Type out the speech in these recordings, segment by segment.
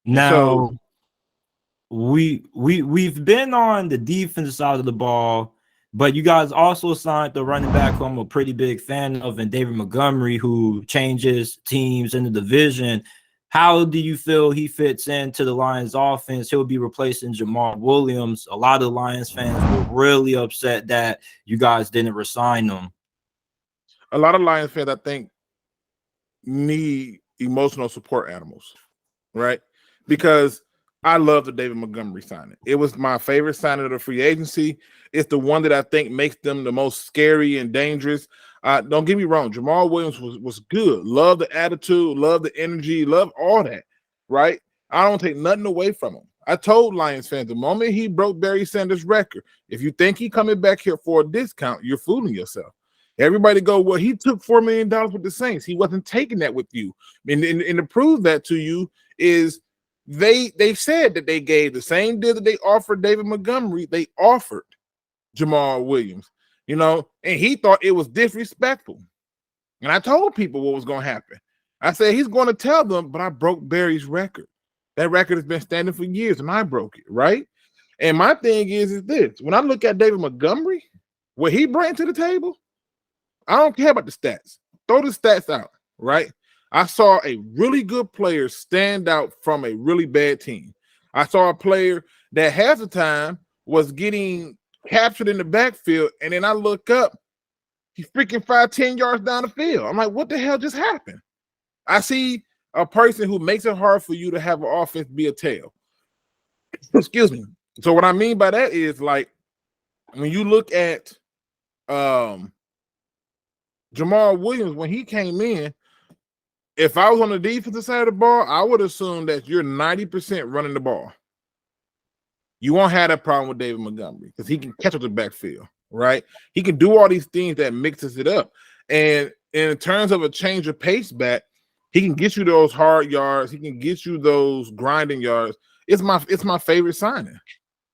And so Now we've been on the defensive side of the ball, but you guys also signed the running back who I'm a pretty big fan of, and David Montgomery, who changes teams in the division. How do you feel he fits into the Lions offense? He'll be replacing Jamal Williams. A lot of Lions fans were really upset that you guys didn't resign him. a lot of Lions fans, I think, need emotional support animals, right? Because I love the David Montgomery signing. It was my favorite signing of the free agency. It's the one that I think makes them the most scary and dangerous. Don't get me wrong, Jamal Williams was good. Love the attitude, love the energy, love all that, right? I don't take nothing away from him. I told Lions fans the moment he broke Barry Sanders' record, if you think he coming back here for a discount, you're fooling yourself. Everybody go, well, he took $4 million with the Saints. He wasn't taking that with you. And to prove that to you is they said that they gave the same deal that they offered David Montgomery, they offered Jamal Williams, and he thought it was disrespectful. And I told people what was going to happen. I said, he's going to tell them, but I broke Barry's record. That record has been standing for years, and I broke it, right? And my thing is this. When I look at David Montgomery, what he brings to the table, I don't care about the stats. Throw the stats out, right? I saw a really good player stand out from a really bad team. I saw a player that half the time was getting captured in the backfield, and then I look up, he's freaking 5-10 yards down the field. I'm like, what the hell just happened? I see a person who makes it hard for you to have an offense be a tail. Excuse me. So what I mean by that is, like, when you look at Jamal Williams, when he came in, if I was on the defensive side of the ball, I would assume that you're 90% running the ball. You won't have that problem with David Montgomery because he can catch up the backfield, right? He can do all these things that mixes it up. And in terms of a change of pace back, he can get you those hard yards. He can get you those grinding yards. It's my favorite signing.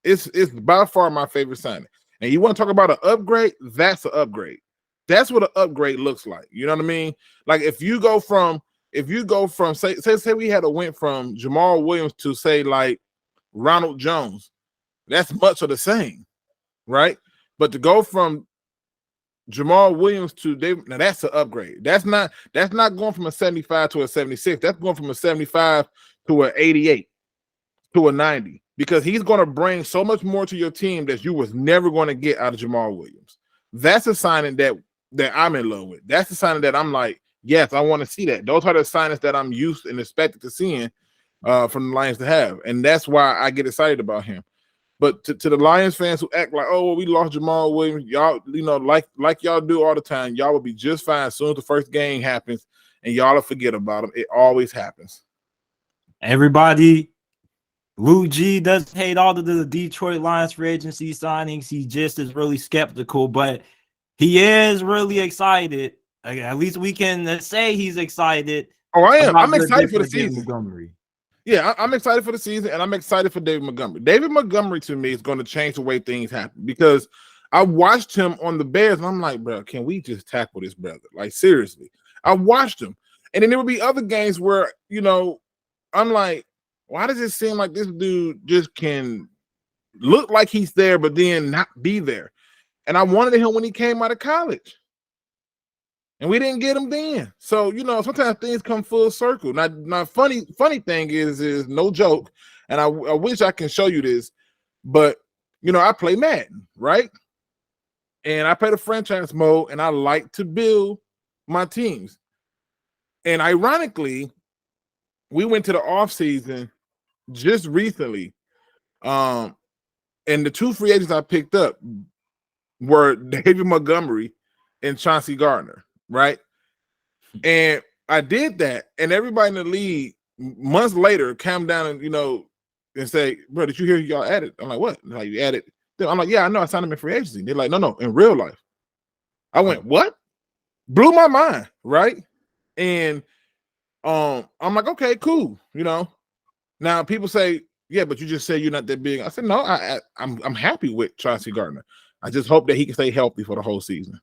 It's by far my favorite signing. And you want to talk about an upgrade? That's an upgrade. That's what an upgrade looks like. You know what I mean? Like if you go from say we had went from Jamal Williams to say like Ronald Jones, that's much of the same, right? But to go from Jamal Williams to David, now that's an upgrade. That's not going from a 75 to a 76. That's going from a 75 to an 88 to a 90 because he's going to bring so much more to your team that you was never going to get out of Jamal Williams. That's a signing that I'm in love with. That's the signing that I'm like, yes, I want to see that. Those are the signings that I'm used and expected to seeing from the Lions to have. And that's why I get excited about him. But to the Lions fans who act like, oh, well, we lost Jamal Williams, y'all, like y'all do all the time, y'all will be just fine as soon as the first game happens and y'all will forget about him. It always happens. Everybody, Lou G doesn't hate all of the Detroit Lions free agency signings. He just is really skeptical, but he is really excited. At least we can say he's excited. Oh, I am. I'm excited for the season. Montgomery. Yeah, I'm excited for the season, and I'm excited for David Montgomery. David Montgomery, to me, is going to change the way things happen because I watched him on the Bears, and I'm like, bro, can we just tackle this brother? Like, seriously. I watched him. And then there would be other games where, I'm like, why does it seem like this dude just can look like he's there, but then not be there? And I wanted him when he came out of college. And we didn't get him then. So, sometimes things come full circle. Now funny thing is no joke, and I wish I can show you this, but, I play Madden, right? And I play the franchise mode, and I like to build my teams. And ironically, we went to the offseason just recently, and the two free agents I picked up were David Montgomery and Chauncey Gardner. Right. And I did that. And everybody in the league months later came down and say, bro, did you hear y'all added? I'm like, what? Like, you added? I'm like, yeah, I know. I signed him in free agency. They're like, no, in real life. I went, what? Blew my mind. Right. And I'm like, okay, cool. Now people say, yeah, but you just say you're not that big. I said, no, I'm happy with Chauncey Gardner. I just hope that he can stay healthy for the whole season.